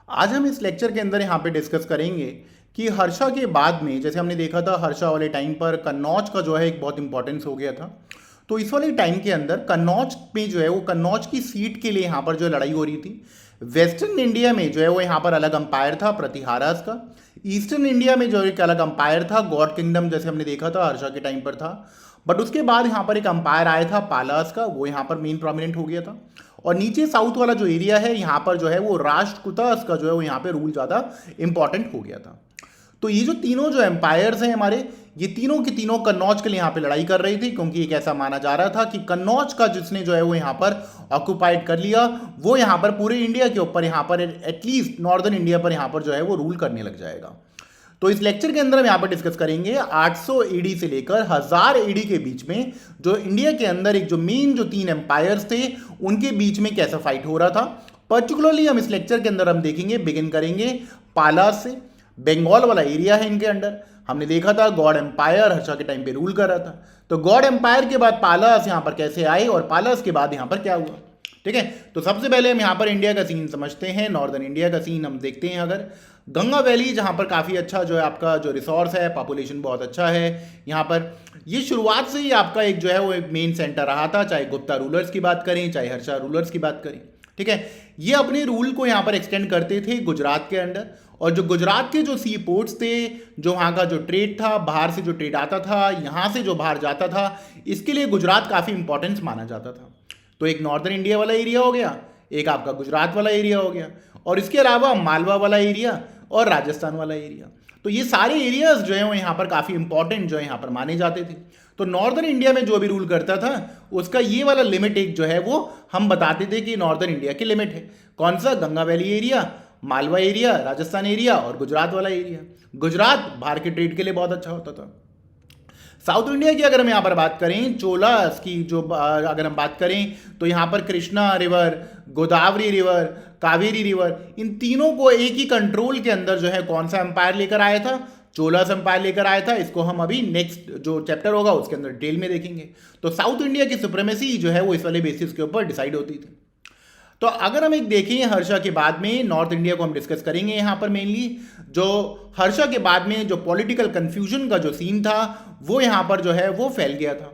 आज हम इस लेक्चर के अंदर यहाँ पे डिस्कस करेंगे कि हर्षा के बाद में, जैसे हमने देखा था हर्षा वाले टाइम पर कन्नौज का जो है एक बहुत इंपॉर्टेंस हो गया था। तो इस वाले टाइम के अंदर कन्नौज में जो है वो कन्नौज की सीट के लिए यहाँ पर जो लड़ाई हो रही थी। वेस्टर्न इंडिया में जो है वो यहाँ पर अलग अंपायर था प्रतिहारास का। ईस्टर्न इंडिया में जो एक अलग अंपायर था गॉड किंगडम, जैसे हमने देखा था हर्षा के टाइम पर था। बट उसके बाद यहाँ पर एक अंपायर आया था पालास का, वो यहाँ पर मेन प्रोमिनेंट हो गया था। और नीचे साउथ वाला जो एरिया है यहाँ पर जो है वो राष्ट्रकूटास का जो है वो यहाँ पे रूल ज़्यादा इंपॉर्टेंट हो गया था। तो ये जो तीनों जो एम्पायर्स हैं हमारे, ये तीनों की तीनों कन्नौज के लिए यहाँ पे लड़ाई कर रही थी, क्योंकि एक ऐसा माना जा रहा था कि कन्नौज का जिसने जो है वो यहाँ पर ऑक्युपाइड कर लिया, वो यहाँ पर पूरे इंडिया के ऊपर, यहाँ पर एटलीस्ट नॉर्दर्न इंडिया पर यहाँ पर जो है वो रूल करने लग जाएगा। तो इस लेक्चर के अंदर हम यहाँ पर डिस्कस करेंगे 800 एडी से लेकर 1000 एडी के बीच में जो इंडिया के अंदर एक जो मेन जो तीन एम्पायर्स थे उनके बीच में कैसा फाइट हो रहा था। पर्टिकुलरली हम इस लेक्चर के अंदर हम देखेंगे, बिगिन करेंगे पालास से। बंगाल वाला एरिया है इनके अंडर। हमने देखा था गॉड एम्पायर हर्षा के टाइम पे रूल कर रहा था। तो गॉड एम्पायर के बाद पालास यहाँ पर कैसे आए और पालास के बाद यहाँ पर क्या हुआ, ठीक है। तो सबसे पहले हम यहाँ पर इंडिया का सीन समझते हैं, नॉर्दर्न इंडिया का सीन हम देखते हैं। अगर गंगा वैली जहाँ पर काफ़ी अच्छा जो है आपका जो रिसोर्स है, पॉपुलेशन बहुत अच्छा है यहाँ पर, ये शुरुआत से ही आपका एक जो है वो एक मेन सेंटर रहा था, चाहे गुप्ता रूलर्स की बात करें चाहे हर्षा रूलर्स की बात करें, ठीक है। ये अपने रूल को यहाँ पर एक्सटेंड करते थे गुजरात के अंडर। और जो गुजरात के जो सी पोर्ट्स थे, जो वहाँ का जो ट्रेड था, बाहर से जो ट्रेड आता था, यहाँ से जो बाहर जाता था, इसके लिए गुजरात काफ़ी इंपॉर्टेंस माना जाता था। तो एक नॉर्दर्न इंडिया वाला एरिया हो गया, एक आपका गुजरात वाला एरिया हो गया, और इसके अलावा मालवा वाला एरिया और राजस्थान वाला एरिया। तो ये सारे एरियाज जो है वो यहाँ पर काफ़ी इंपॉर्टेंट जो है यहाँ पर माने जाते थे। तो नॉर्दर्न इंडिया में जो भी रूल करता था उसका ये वाला लिमिट एक जो है वो हम बताते थे कि नॉर्दर्न इंडिया की लिमिट है। कौन सा? Ganga valley area, Malwa area, Rajasthan area और गुजरात वाला एरिया। गुजरात बाहर के ट्रेड के लिए बहुत अच्छा होता था। साउथ इंडिया की अगर हम यहाँ पर बात करें, चोलास की जो अगर हम बात करें तो यहाँ पर Krishna river, Godavari river, Kaveri river, इन तीनों को एक ही कंट्रोल के अंदर जो है कौन सा एम्पायर लेकर आया था? चोलास एम्पायर लेकर आया था। इसको हम अभी नेक्स्ट जो चैप्टर होगा उसके अंदर डिटेल में देखेंगे। तो साउथ इंडिया की सुप्रीमेसी जो है वो इस वाले बेसिस के ऊपर डिसाइड होती थी। तो अगर हम एक देखें हर्षा के बाद में नॉर्थ इंडिया को हम डिस्कस करेंगे यहाँ पर मेनली। जो हर्षा के बाद में जो पॉलिटिकल कंफ्यूजन का जो सीन था वो यहाँ पर जो है वो फैल गया था,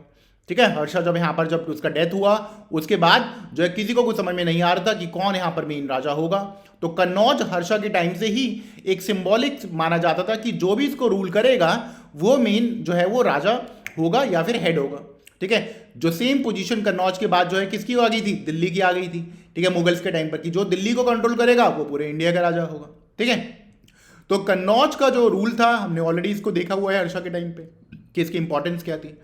ठीक है। हर्षा जब यहाँ पर जब उसका डेथ हुआ उसके बाद जो है किसी को कुछ समझ में नहीं आ रहा था कि कौन यहाँ पर मेन राजा होगा। तो कन्नौज हर्षा के टाइम से ही एक सिंबॉलिक माना जाता था कि जो भी इसको रूल करेगा वो मेन जो है वो राजा होगा या फिर हेड होगा, ठीक है। जो सेम पोजीशन कन्नौज के बाद जो है किसकी आ गई थी? दिल्ली की आ गई थी, ठीक है, मुगल्स के टाइम पर, कि जो दिल्ली को कंट्रोल करेगा वो पूरे इंडिया का राजा होगा, ठीक है। तो कन्नौज का जो रूल था हमने ऑलरेडी इसको देखा हुआ है हर्षा के टाइम पे कि इसकी इंपॉर्टेंस क्या थी।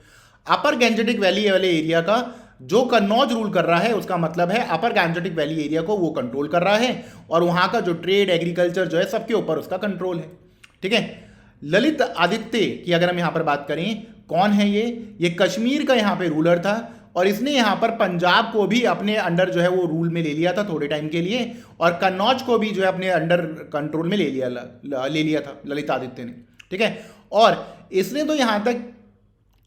अपर गैंजेटिक वैली वाले एरिया का जो कन्नौज रूल कर रहा है उसका मतलब है अपर गैंजेटिक वैली एरिया को वो कंट्रोल कर रहा है और वहां का जो ट्रेड एग्रीकल्चर जो है सबके ऊपर उसका कंट्रोल है, ठीक है। ललित आदित्य की अगर हम यहाँ पर बात करें, कौन है ये कश्मीर का यहाँ पे रूलर था और इसने यहाँ पर पंजाब को भी अपने अंडर जो है वो रूल में ले लिया था थोड़े टाइम के लिए, और कन्नौज को भी जो है अपने अंडर कंट्रोल में ले लिया था ललित आदित्य ने, ठीक है। और इसने तो यहाँ तक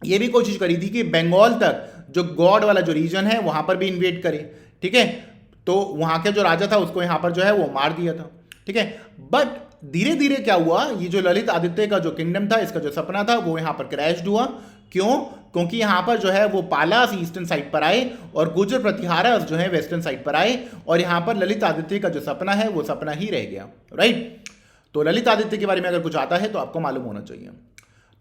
ये भी कोशिश करी थी कि बंगाल तक जो गॉड वाला जो रीजन है वहां पर भी इन्वेट करे, ठीक है। तो वहां के जो राजा था उसको यहाँ पर जो है वो मार दिया था, ठीक है। बट धीरे धीरे क्या हुआ, ये जो ललित आदित्य का जो किंगडम था, इसका जो सपना था वो यहाँ पर क्रैश हुआ। क्यों? क्योंकि यहाँ पर जो है वो पालास ईस्टर्न साइड पर आए और गुर्जर प्रतिहारास जो है वेस्टर्न साइड पर आए, और यहाँ पर ललित आदित्य का जो सपना है वो सपना ही रह गया, राइट। तो ललित आदित्य के बारे में अगर कुछ आता है तो आपको मालूम होना चाहिए।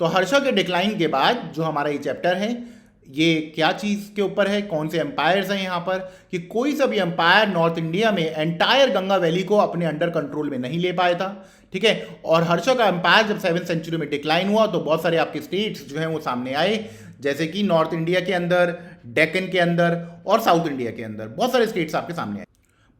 तो हर्षा के डिक्लाइन के बाद जो हमारा ये चैप्टर है ये क्या चीज़ के ऊपर है, कौन से एम्पायर्स हैं यहाँ पर, कि कोई सा भी एम्पायर नॉर्थ इंडिया में एंटायर गंगा वैली को अपने अंडर कंट्रोल में नहीं ले पाया था, ठीक है। और हर्षा का एम्पायर जब 7th सेंचुरी में डिक्लाइन हुआ तो बहुत सारे आपके स्टेट्स जो हैं वो सामने आए, जैसे कि नॉर्थ इंडिया के अंदर, डेक्कन के अंदर और साउथ इंडिया के अंदर बहुत सारे स्टेट्स आपके सामने आए।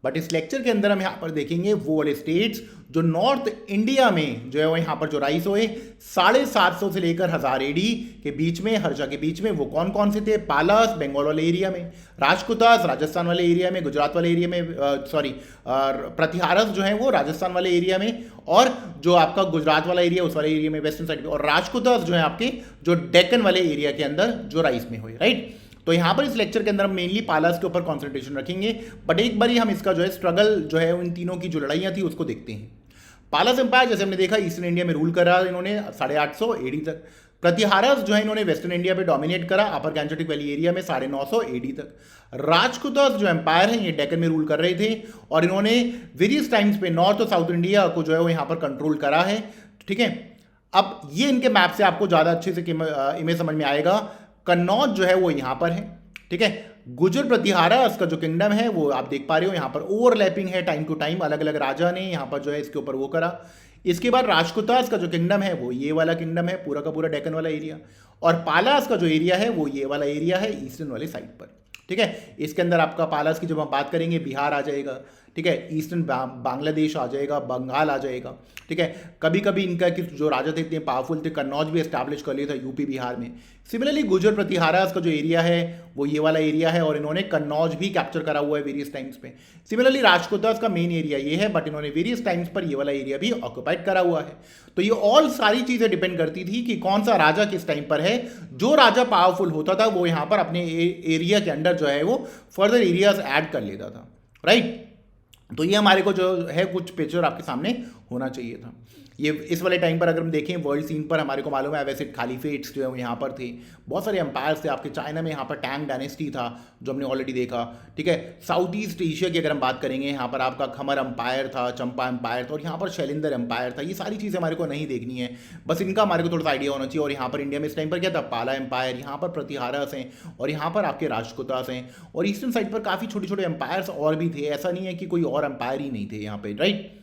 बट इस लेक्चर के अंदर हम यहाँ पर देखेंगे वो वाले स्टेट्स जो नॉर्थ इंडिया में जो है वो यहाँ पर जो राइज हुए 750 से लेकर 1000 एडी के बीच में, हर्षा के बीच में, वो कौन कौन से थे? पालास बंगाल वाले एरिया में, राजकुतास राजस्थान वाले एरिया में, गुजरात वाले एरिया में, प्रतिहारस जो है वो राजस्थान वाले एरिया में, और जो आपका गुजरात वाला एरिया उस वाले एरिया में वेस्टर्न साइड में, और राजकुतास जो है आपके जो डेक्कन वाले एरिया के अंदर जो राइज में हुए, राइट। तो यहाँ पर इस लेक्चर के अंदर हम मेनली पालास के ऊपर कॉन्सेंट्रेशन रखेंगे, बट एक बार ही हम इसका जो है स्ट्रगल जो है इन तीनों की जो लड़ाइयाँ थी उसको देखते हैं। पालास एम्पायर जैसे हमने देखा ईस्टर्न इंडिया में रूल करा इन्होंने 850 एडी तक। प्रतिहारस जो है इन्होंने वेस्टर्न इंडिया पे डोमिनेट करा अपर गैंजेटिक वैली एरिया में 950 एडी तक। राजपूतास जो एम्पायर है ये डेक्कन में रूल कर रहे थे और इन्होंने वेरियस टाइम्स पे नॉर्थ और साउथ इंडिया को जो है वो यहाँ पर कंट्रोल करा है, ठीक है। अब ये इनके मैप से आपको ज़्यादा अच्छे से इमेज समझ में आएगा। कन्नौज जो है वो यहाँ पर है, ठीक है। गुजर प्रतिहारस का जो किंगडम है वो आप देख पा रहे हो यहाँ पर ओवरलैपिंग है, टाइम टू टाइम अलग अलग राजा ने यहाँ पर जो है इसके ऊपर वो करा। इसके बाद राजकुतास का जो किंगडम है वो ये वाला किंगडम है, पूरा का पूरा डेक्कन वाला एरिया। और पालास का जो एरिया है वो ये वाला एरिया है ईस्टर्न वाले साइड पर, ठीक है। इसके अंदर आपका पालास की जब हम बात करेंगे बिहार आ जाएगा, ठीक है, ईस्टर्न बांग्लादेश आ जाएगा, बंगाल आ जाएगा, ठीक है। कभी कभी इनका कि जो राजा थे इतने पावरफुल थे, कन्नौज भी एस्टैब्लिश कर लिया था यूपी बिहार में। सिमिलरली गुजर प्रतिहारास का जो एरिया है वो ये वाला एरिया है और इन्होंने कन्नौज भी कैप्चर करा हुआ है वेरियस टाइम्स पे। सिमिलरली राजकोतास का मेन एरिया ये है, बट इन्होंने वेरियस टाइम्स पर ये वाला एरिया भी ऑक्यूपाइड करा हुआ है। तो ये ऑल सारी चीजें डिपेंड करती थी कि कौन सा राजा किस टाइम पर है। जो राजा पावरफुल होता था वो यहाँ पर अपने एरिया के अंडर जो है वो फर्दर एरियाज ऐड कर लेता था, राइट। तो ये हमारे को जो है कुछ पिक्चर आपके सामने होना चाहिए था। ये इस वाले टाइम पर अगर हम देखें वर्ल्ड सीन पर हमारे को मालूम है वैसे खालीफेट्स जो है वो यहाँ पर थे, बहुत सारे एम्पायर्स थे आपके। चाइना में यहाँ पर टैंग डायनेस्टी था जो हमने ऑलरेडी देखा, ठीक है। साउथ ईस्ट एशिया की अगर हम बात करेंगे यहाँ पर आपका खमर एम्पायर था, चंपा एम्पायर था और यहाँ पर शैलेंद्र एम्पायर था। ये सारी चीज़ें हमारे को नहीं देखनी है, बस इनका हमारे को थोड़ा सा आइडिया होना चाहिए। और यहाँ पर इंडिया में इस टाइम पर क्या था, पाला एम्पायर, यहाँ पर प्रतिहारस हैं और यहाँ पर आपके राजकुतास हैं और ईस्टर्न साइड पर काफ़ी छोटे छोटे एम्पायर्स और भी थे। ऐसा नहीं है कि कोई और एम्पायर ही नहीं थे यहाँ पे, राइट।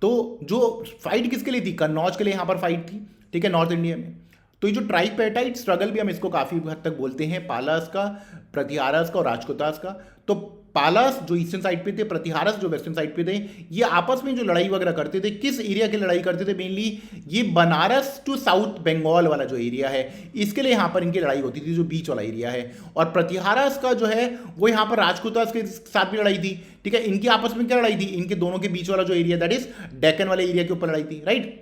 तो जो फाइट किसके लिए थी, कन्नौज के लिए यहाँ पर फाइट थी, ठीक है, नॉर्थ इंडिया में। तो ये जो ट्राइपेटाइट स्ट्रगल भी हम इसको काफ़ी हद तक बोलते हैं, पालास का, प्रतिहारस का और राजकुतास का। तो पालास जो ईस्टर्न साइड पे थे, प्रतिहारस जो वेस्टर्न साइड पे थे, ये आपस में जो लड़ाई वगैरह करते थे, किस एरिया की लड़ाई करते थे मेनली, ये बनारस टू साउथ बंगाल वाला जो एरिया है इसके लिए यहाँ पर इनकी लड़ाई होती थी, जो बीच वाला एरिया है। और प्रतिहारस का जो है वो यहाँ पर राजकुतास के साथ भी लड़ाई थी, ठीक है। इनकी आपस में क्या लड़ाई थी, इनके दोनों के बीच वाला जो एरिया दैट इज डेक्कन वाले एरिया के ऊपर लड़ाई थी, राइट।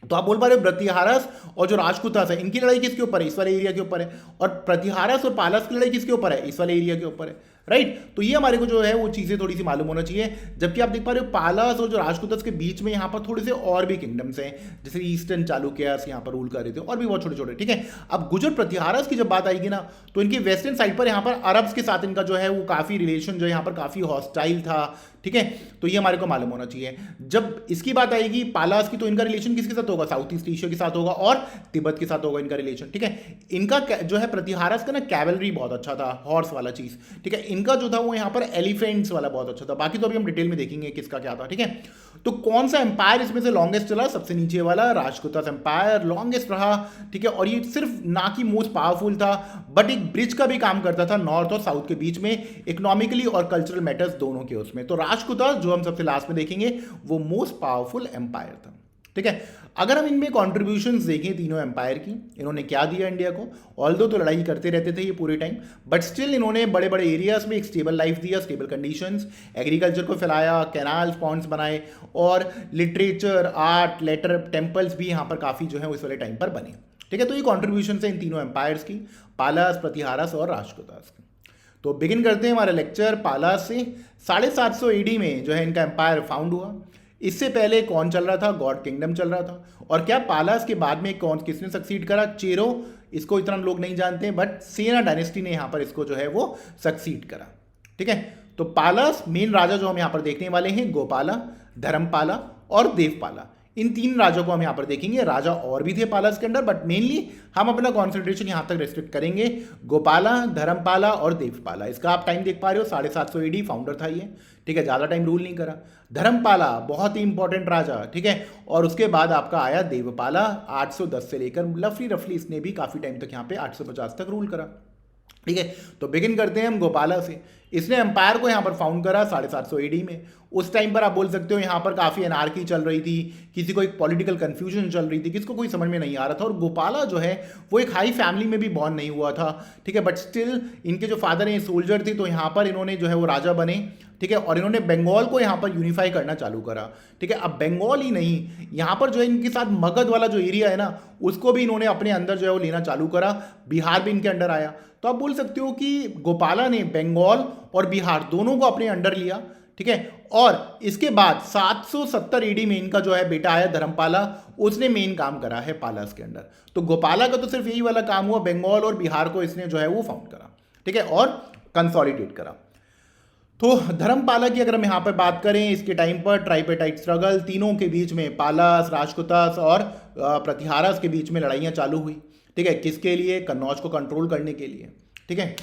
तो आप बोल पा रहे हो प्रतिहारस और जो राजकुतास है इनकी लड़ाई किसके ऊपर है, इस वाले एरिया के ऊपर है। और प्रतिहारस और पालास की लड़ाई किसके ऊपर है, इस वाले एरिया के ऊपर है, राइट। तो ये हमारे को जो है वो चीज़ें थोड़ी सी मालूम होना चाहिए। जबकि आप देख पा रहे हो पालास और जो राजकुतास के बीच में यहाँ पर थोड़े से और भी किंगडम्स हैं, जैसे ईस्टर्न चालुक्यास यहाँ पर रूल कर रहे थे और भी बहुत छोटे छोटे, ठीक है। अब गुजर प्रतिहारस की जब बात आएगी ना तो इनकी वेस्टर्न साइड पर यहाँ पर अरब्स के साथ इनका जो है वो काफ़ी रिलेशन जो है यहाँ पर काफ़ी हॉस्टाइल था, ठीक है। तो ये हमारे को मालूम होना चाहिए। जब इसकी बात आएगी पालास की तो इनका रिलेशन किसके साथ होगा, साउथ ईस्ट एशिया के साथ होगा और तिब्बत के साथ होगा इनका रिलेशन, ठीक है। इनका जो है प्रतिहारस का ना कैवलरी बहुत अच्छा था, हॉर्स वाला चीज़, ठीक है। इनका जो था वो यहाँ पर एलिफेंट्स वाला बहुत अच्छा था। बाकी तो अभी हम डिटेल में देखेंगे किसका क्या था, ठीक है। तो कौन सा एम्पायर इसमें से लॉन्गेस्ट चला, सबसे नीचे वाला राजकुतास एम्पायर लॉन्गेस्ट रहा, ठीक है। और ये सिर्फ ना कि मोस्ट पावरफुल था बट एक ब्रिज का भी काम करता था नॉर्थ और साउथ के बीच में, इकोनॉमिकली और कल्चरल मैटर्स दोनों के उसमें। तो राजकुतास जो हम सबसे लास्ट में देखेंगे वो मोस्ट पावरफुल एम्पायर था, ठीक है। अगर हम इनमें कॉन्ट्रीब्यूशंस देखें तीनों एम्पायर की, इन्होंने क्या दिया इंडिया को, ऑल्दो तो लड़ाई करते रहते थे ये पूरे टाइम, बट स्टिल इन्होंने बड़े बड़े एरियाज में एक स्टेबल लाइफ दिया, स्टेबल कंडीशंस, एग्रीकल्चर को फैलाया, कैनाल्स पॉन्ड्स बनाए और लिटरेचर, आर्ट, लेटर, टेम्पल्स भी यहाँ पर काफ़ी जो है उस वाले टाइम पर बने, ठीक है। तो ये कॉन्ट्रीब्यूशन है इन तीनों एम्पायर्स की, पालास, प्रतिहारस और राजकुतास की। तो बिगिन करते हैं हमारा लेक्चर पालास से। 750 एडी में जो है इनका एम्पायर फाउंड हुआ। इससे पहले कौन चल रहा था, गॉड किंगडम चल रहा था। और क्या पालास के बाद में कौन किसने सक्सीड करा, चेरो, इसको इतना लोग नहीं जानते बट सेना डायनेस्टी ने यहाँ पर इसको जो है वो सक्सीड करा, ठीक है। तो पालास मेन राजा जो हम यहाँ पर देखने वाले हैं गोपाला, धर्मपाला और देवपाला, इन तीन राजों को हम यहाँ पर देखेंगे। राजा और भी थे पालास के अंदर बट मेनली हम अपना कॉन्सेंट्रेशन यहाँ तक रेस्ट्रिक्ट करेंगे गोपाला, धर्मपाला और देवपाला। इसका आप टाइम देख पा रहे हो 750 एडी फाउंडर था ये, ठीक है, ज़्यादा टाइम रूल नहीं करा। धर्मपाला बहुत ही इंपॉर्टेंट राजा, ठीक है। और उसके बाद आपका आया देवपाला 810 से लेकर रफली इसने भी काफ़ी टाइम तक यहाँ पे 850 तक रूल करा, ठीक है। तो बिगिन करते हैं हम गोपाला से। इसने एम्पायर को यहाँ पर फाउंड करा 750 एडी में। उस टाइम पर आप बोल सकते हो यहाँ पर काफ़ी एनार्की चल रही थी, किसी को एक पॉलिटिकल कंफ्यूजन चल रही थी, किसको कोई समझ में नहीं आ रहा था। और गोपाला जो है वो एक हाई फैमिली में भी बॉर्न नहीं हुआ था, ठीक है, बट स्टिल इनके जो फादर हैं सोल्जर थे, तो यहाँ पर इन्होंने जो है वो राजा बने, ठीक है। और इन्होंने बंगाल को यहाँ पर यूनिफाई करना चालू करा, ठीक है। अब बंगाल ही नहीं, यहाँ पर जो है इनके साथ मगध वाला जो एरिया है ना उसको भी इन्होंने अपने अंदर जो है वो लेना चालू करा, बिहार भी इनके अंडर आया। तो तो आप बोल सकते हो कि गोपाला ने बंगाल और बिहार दोनों को अपने अंडर लिया, ठीक है। और इसके बाद 770 एडी में इनका जो है बेटा आया धर्मपाला, उसने मेन काम करा है पालास के अंडर। तो गोपाला का तो सिर्फ यही वाला काम हुआ, बंगाल और बिहार को इसने जो है वो फाउंड करा, ठीक है, और कंसोलिडेट करा। तो धर्मपाला की अगर हम यहाँ पर बात करें, इसके टाइम पर ट्राइपेटाइट स्ट्रगल, तीनों के बीच में पालास, राजकुतास और प्रतिहारास के बीच में लड़ाइयाँ चालू हुई, ठीक है, किसके लिए? कन्नौज को कंट्रोल करने के लिए, ठीक है।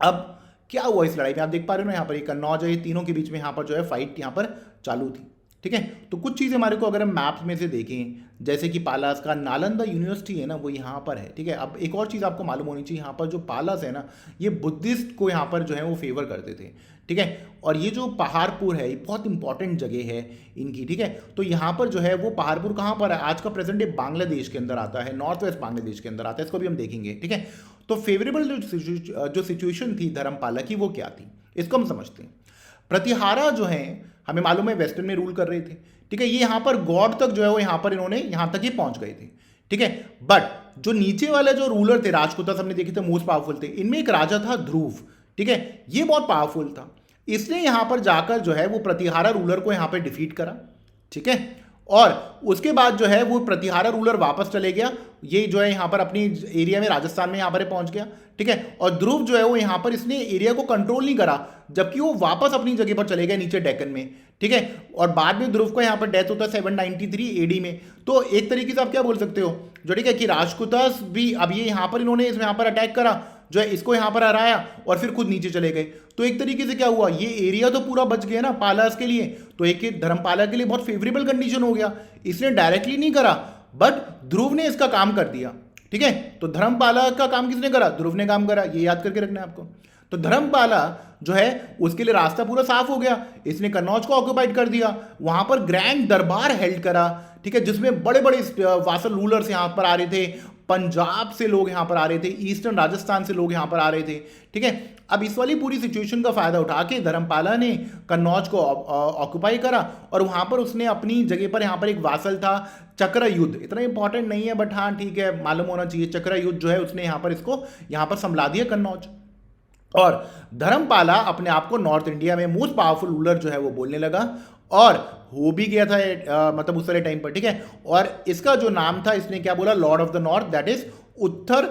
अब क्या हुआ इस लड़ाई में, आप देख पा रहे हो ना यहाँ पर, ये कन्नौज है, ये तीनों के बीच में यहाँ पर जो है फाइट यहाँ पर चालू थी, ठीक है। तो कुछ चीज़ें हमारे को अगर हम मैप्स में से देखें, जैसे कि पालास का नालंदा यूनिवर्सिटी है ना, वो यहाँ पर है, ठीक है। अब एक और चीज़ आपको मालूम होनी चाहिए, यहाँ पर जो पालास है ना, ये बुद्धिस्ट को यहाँ पर जो है वो फेवर करते थे, ठीक है। और ये जो पहाड़पुर है, ये बहुत इंपॉर्टेंट जगह है इनकी, ठीक है। तो यहाँ पर जो है वो पहाड़पुर कहाँ पर है? आज का प्रेजेंट डे बांग्लादेश के अंदर आता है, नॉर्थ वेस्ट बांग्लादेश के अंदर आता है, इसको भी हम देखेंगे, ठीक है। तो फेवरेबल जो सिचुएशन थी धर्मपाला की, वो क्या थी, इसको हम समझते हैं। प्रतिहारा जो है, हमें मालूम है वेस्टर्न में रूल कर रहे थे, ठीक है। ये यहाँ पर गॉड तक जो है वो यहाँ पर इन्होंने यहाँ तक ही पहुँच गए थे, ठीक है। बट जो नीचे वाले जो रूलर थे, राजपूत हमने देखे थे, मोस्ट पावरफुल थे, इनमें एक राजा था ध्रुव, ठीक है। ये बहुत पावरफुल था, इसने यहाँ पर जाकर जो है वो प्रतिहारा रूलर को यहाँ पर डिफीट करा, ठीक है। और उसके बाद जो है वो प्रतिहारा रूलर वापस चले गया, ये जो है यहाँ पर अपनी एरिया में, राजस्थान में यहाँ पर पहुंच गया, ठीक है। और ध्रुव जो है वो यहाँ पर इसने एरिया को कंट्रोल नहीं करा, जबकि वो वापस अपनी जगह पर चले गए नीचे डेक्कन में, ठीक है। और बाद में ध्रुव को यहाँ पर डेथ होता है 793 एडी में। तो एक तरीके से आप क्या बोल सकते हो, जो ठीक है कि राजकुतास भी, अब ये यहाँ पर इन्होंने यहाँ पर अटैक करा, जो है इसको यहाँ पर हराया और फिर खुद नीचे चले गए। तो एक तरीके से क्या हुआ, ये एरिया तो पूरा बच गया ना पालास के लिए, तो एक धर्मपाला के लिए बहुत फेवरेबल कंडीशन हो गया। इसने डायरेक्टली नहीं करा, बट ध्रुव ने इसका काम कर दिया, ठीक है। तो धर्मपाला का काम किसने करा? ध्रुव ने काम करा, ये याद करके रखना है आपको। तो धर्मपाला जो है उसके लिए रास्ता पूरा साफ हो गया, इसने कन्नौज को ऑक्युपाइड कर दिया, वहां पर ग्रैंड दरबार हेल्ड करा, ठीक है, जिसमें बड़े बड़े वासल रूलर्स यहाँ पर आ रहे थे, पंजाब से लोग यहाँ पर आ रहे थे, ईस्टर्न राजस्थान से लोग यहाँ पर आ रहे थे, ठीक है। अब इस वाली पूरी सिचुएशन का फायदा उठा के धर्मपाला ने कन्नौज को ऑक्युपाई करा, और वहाँ पर उसने अपनी जगह पर, यहाँ पर एक वासल था चक्र युद्ध, इतना इंपॉर्टेंट नहीं है बट हाँ ठीक है, मालूम होना चाहिए, चक्र युद्ध जो है उसने यहाँ पर इसको यहाँ पर संभला दिया कन्नौज। और धर्मपाला अपने आप को नॉर्थ इंडिया में मोस्ट पावरफुल रूलर जो है वो बोलने लगा, और हो भी गया था मतलब उस वाले टाइम पर, ठीक है। और इसका जो नाम था, इसने क्या बोला, lord of the north, that is उत्तर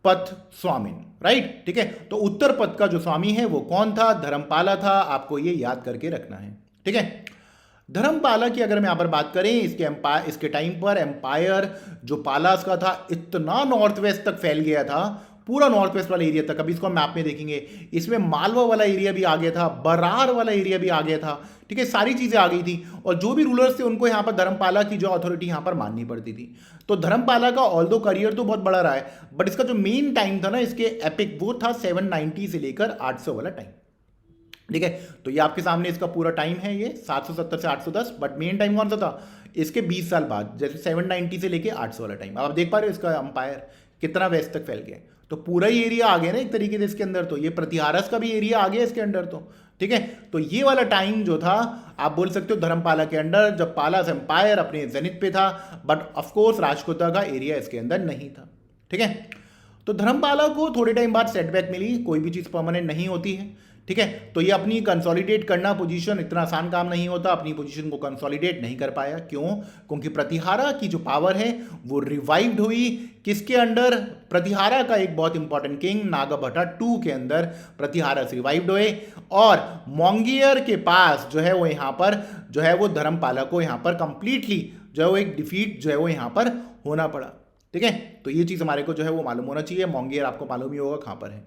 पथ स्वामी, राइट, ठीक है। तो उत्तर पथ का जो स्वामी है वो कौन था? धर्मपाला था, आपको ये याद करके रखना है, ठीक है। धर्मपाला की अगर हम यहाँ पर बात करें, इसके टाइम पर एम्पायर जो पालास का था, इतना नॉर्थ वेस्ट तक फैल गया था, पूरा नॉर्थ वेस्ट वाला एरिया तक। अभी इसको हम मैप में देखेंगे, इसमें मालवा वाला एरिया भी आ गया था, बरार वाला एरिया भी आ गया था, ठीक है, सारी चीजें आ गई थी। और जो भी रूलर्स थे उनको यहाँ पर धर्मपाला की जो अथॉरिटी यहाँ पर माननी पड़ती थी। तो धर्मपाला का ऑल्दो करियर तो बहुत बड़ा रहा है, बट इसका जो मेन टाइम था ना इसके एपिक, वो था 790 से लेकर 800 वाला टाइम, ठीक है। तो ये आपके सामने इसका पूरा टाइम है, ये 770 से 810, बट मेन टाइम कौन सा था? इसके 20 साल बाद, जैसे 790 से लेके 800 वाला टाइम। अब आप देख पा रहे हो इसका अंपायर कितना वेस्ट तक फैल गया, तो पूरा ही एरिया आ गया ना एक तरीके से इसके अंदर। तो ये प्रतिहारस का भी एरिया आ गया इसके अंदर, तो ठीक है। तो ये वाला टाइम जो था, आप बोल सकते हो धर्मपाला के अंडर, जब पालास एम्पायर अपने जेनिथ पे था, बट ऑफकोर्स राजकोता का एरिया इसके अंदर नहीं था, ठीक है। तो धर्मपाला को थोड़े टाइम बाद सेटबैक मिली, कोई भी चीज़ परमानेंट नहीं होती है, ठीक है। तो ये अपनी कंसोलिडेट करना पोजीशन इतना आसान काम नहीं होता, अपनी पोजीशन को कंसोलिडेट नहीं कर पाया। क्यों? क्योंकि प्रतिहारा की जो पावर है वो रिवाइव्ड हुई किसके अंडर? प्रतिहारा का एक बहुत इंपॉर्टेंट किंग नागाभट्टा 2 के अंदर प्रतिहारा से रिवाइव्ड हुए, और मोंगियर के पास जो है वो यहाँ पर जो है वो धर्मपाला को यहाँ पर कंप्लीटली जो है वो एक डिफीट जो है वो यहाँ पर होना पड़ा, ठीक है। तो ये चीज़ हमारे को जो है वो मालूम होना चाहिए। मोंगियर आपको मालूम ही होगा कहाँ पर है।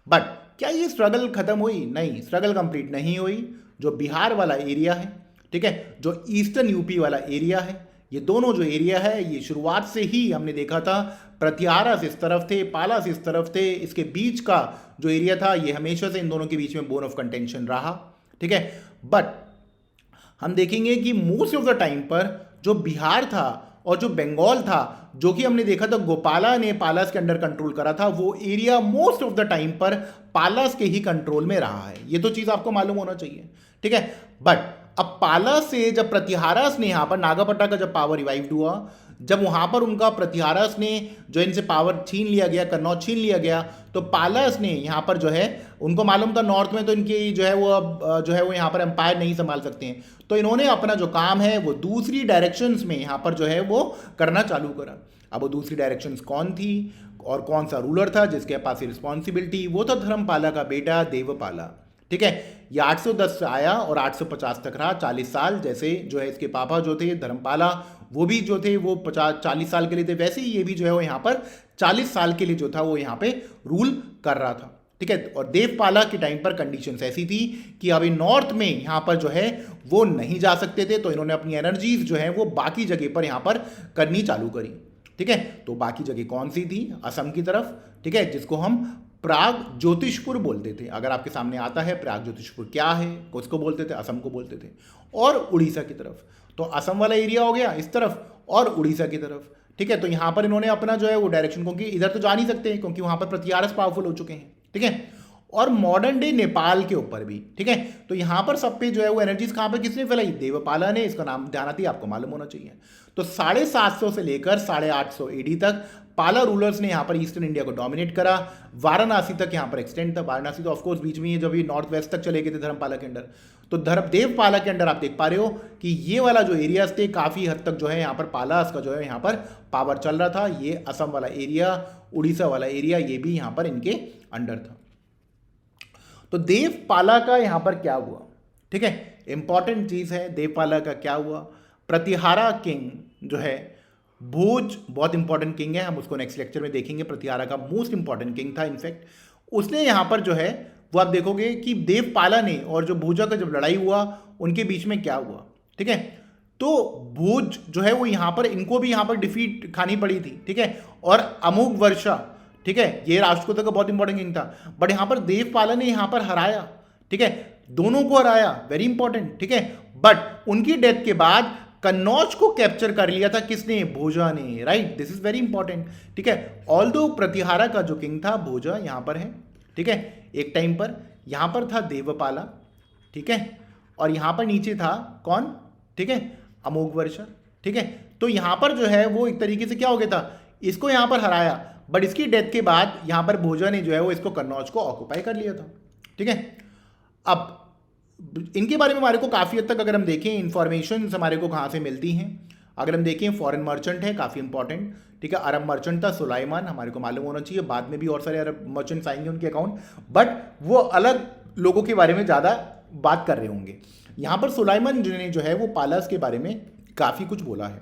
बट क्या ये स्ट्रगल खत्म हुई? नहीं, स्ट्रगल कंप्लीट नहीं हुई। जो बिहार वाला एरिया है, ठीक है, जो ईस्टर्न यूपी वाला एरिया है, ये दोनों जो एरिया है ये शुरुआत से ही हमने देखा था प्रतिहारा से इस तरफ थे, पाला से इस तरफ थे, इसके बीच का जो एरिया था ये हमेशा से इन दोनों के बीच में बोन ऑफ कंटेंशन रहा, ठीक है। बट हम देखेंगे कि मोस्ट ऑफ द टाइम पर जो बिहार था और जो बंगाल था, जो कि हमने देखा था गोपाला ने पालास के अंडर कंट्रोल करा था, वो area most of the time पर पालास के ही कंट्रोल में रहा है। ये तो चीज़ आपको मालूम होना चाहिए, ठीक है। बट अब पालास से जब प्रतिहारास ने यहाँ पर नागापट्टा का जब पावर रिवाइव हुआ, जब वहां पर उनका प्रतिहारस ने जो इनसे पावर छीन लिया गया, कन्नौज छीन लिया गया, तो पालस ने यहाँ पर जो है, उनको मालूम था नॉर्थ में तो इनकी जो है वो अब जो है वो यहाँ पर एम्पायर नहीं संभाल सकते हैं, तो इन्होंने अपना जो काम है वो दूसरी डायरेक्शंस में यहाँ पर जो है वो करना चालू करा। अब वो दूसरी डायरेक्शंस कौन थी और कौन सा रूलर था जिसके पास रिस्पॉन्सिबिलिटी, वो था धर्मपाला का बेटा देवपाला। ठीक है, ये 810 से आया और 850 तक रहा, 40 साल। जैसे जो है इसके पापा जो थे धर्मपाला, वो भी जो थे वो 40 साल के लिए थे, वैसे ही ये भी जो है वो यहाँ पर 40 साल के लिए जो था वो यहाँ पे रूल कर रहा था। ठीक है, और देवपाला के टाइम पर कंडीशंस ऐसी थी कि अभी नॉर्थ में यहाँ पर जो है वो नहीं जा सकते थे, तो इन्होंने अपनी एनर्जीज जो है वो बाकी जगह पर यहाँ पर करनी चालू करी। ठीक है, तो बाकी जगह कौन सी थी? असम की तरफ। ठीक है, जिसको हम प्राग ज्योतिषपुर बोलते थे। अगर आपके सामने आता है प्राग ज्योतिषपुर क्या है, किसको बोलते थे? असम को बोलते थे। और उड़ीसा की तरफ, तो असम वाला एरिया हो गया इस तरफ और उड़ीसा की तरफ। ठीक है, तो यहाँ पर इन्होंने अपना जो है वो डायरेक्शन, क्योंकि इधर तो जा नहीं सकते क्योंकि वहाँ पर प्रतिहारस पावरफुल हो चुके हैं। ठीक है, और मॉडर्न डे नेपाल के ऊपर भी। ठीक है, तो यहाँ पर सब पे जो है वो एनर्जीज कहाँ पर किसने फैलाई? देवपाला ने। इसका नाम ध्यान आती है, आपको मालूम होना चाहिए। तो 750 से लेकर 850 एडी तक पाला रूलर्स ने यहाँ पर ईस्टर्न इंडिया को डोमिनेट करा। वाराणसी तक यहाँ पर एक्सटेंड था। वाराणसी तो ऑफकोर्स बीच में ही जब ये नॉर्थ वेस्ट तक चले गए थे धर्मपाला के अंडर, तो देवपाला के अंडर आप देख पा रहे हो कि ये वाला जो एरियाज थे काफ़ी हद तक जो है यहाँ पर पालास का जो है यहाँ पर पावर चल रहा था। ये असम वाला एरिया, उड़ीसा वाला एरिया, ये भी यहाँ पर इनके अंडर था। तो देवपाला का यहाँ पर क्या हुआ? ठीक है, इंपॉर्टेंट चीज़ है देवपाला का क्या हुआ। प्रतिहारा किंग जो है, भोज बहुत इंपॉर्टेंट किंग है, हम उसको नेक्स्ट लेक्चर में देखेंगे। प्रतिहारा का मोस्ट इंपॉर्टेंट किंग था इनफैक्ट। उसने यहाँ पर जो है वो आप देखोगे कि देवपाला ने और जो भोजा का जब लड़ाई हुआ उनके बीच में क्या हुआ। ठीक है, तो भोज जो है वो यहाँ पर, इनको भी यहाँ पर डिफीट खानी पड़ी थी। ठीक है, और अमोघ वर्षा, ठीक है, ये राष्ट्रकूट का बहुत इंपॉर्टेंट किंग था, बट यहाँ पर देवपाला ने यहाँ पर हराया। ठीक है, दोनों को हराया, वेरी इंपॉर्टेंट। ठीक है, बट उनकी डेथ के बाद कन्नौज को कैप्चर कर लिया था किसने? भोजा ने। Right, this is very important. ठीक है, ऑल्दो प्रतिहारा का जो किंग था भोजा यहाँ पर है। ठीक है, एक टाइम पर यहाँ पर था देवपाला। ठीक है, और यहाँ पर नीचे था कौन? ठीक है, अमोघ वर्षा। ठीक है, तो यहाँ पर जो है वो एक तरीके से क्या हो गया था, इसको यहाँ पर हराया, बट इसकी डेथ के बाद यहाँ पर भोजा ने जो है वो इसको कन्नौज को ऑक्युपाई कर लिया था। ठीक है, अब इनके बारे में हमारे को काफ़ी हद तक अगर हम देखें इंफॉर्मेशन हमारे को कहाँ से मिलती हैं, अगर हम देखें फॉरेन मर्चेंट है काफ़ी इंपॉर्टेंट। ठीक है, अरब मर्चेंट था सुलाइमान, हमारे को मालूम होना चाहिए। बाद में भी और सारे अरब मर्चेंट्स आएंगे उनके अकाउंट, बट वो अलग लोगों के बारे में ज़्यादा बात कर रहे होंगे। यहाँ पर सुलाइमान ने जो है वो पालास के बारे में काफ़ी कुछ बोला है।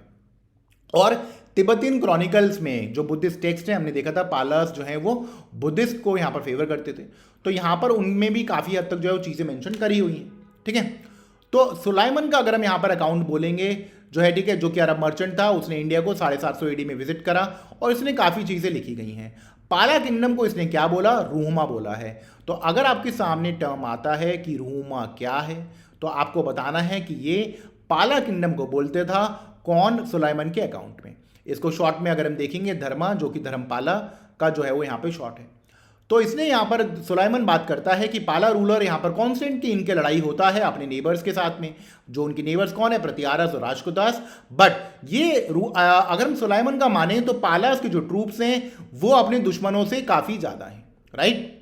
और तिब्बतियन क्रॉनिकल्स में जो बुद्धिस्ट टेक्स्ट है, हमने देखा था पालास जो है वो बुद्धिस्ट को यहाँ पर फेवर करते थे, तो यहाँ पर उनमें भी काफ़ी हद तक जो है वो चीज़ें मेंशन करी हुई हैं। ठीक है, तो सुलाइमान का अगर हम यहाँ पर अकाउंट बोलेंगे जो है, ठीक है, जो कि अरब मर्चेंट था, उसने इंडिया को 750 एडी में विजिट करा और इसने काफ़ी चीज़ें लिखी गई हैं। पाला किंगडम को इसने क्या बोला? रूहमा बोला है। तो अगर आपके सामने टर्म आता है कि रूहमा क्या है, तो आपको बताना है कि ये पाला किंगडम को बोलते था कौन? सुलाइमान के अकाउंट में। इसको शॉर्ट में अगर हम देखेंगे धर्मा, जो कि धर्मपाला का जो है वो यहाँ पे शॉर्ट है। तो इसने यहाँ पर सुलाइमान बात करता है कि पाला रूलर यहाँ पर कॉन्स्टेंटली इनके लड़ाई होता है अपने नेबर्स के साथ में, जो उनके नेबर्स कौन है? प्रतिहारस और राजकुदास। बट ये अगर हम सुलाइमान का माने तो पालास के जो ट्रूप्स हैं वो अपने दुश्मनों से काफ़ी ज़्यादा हैं। राइट,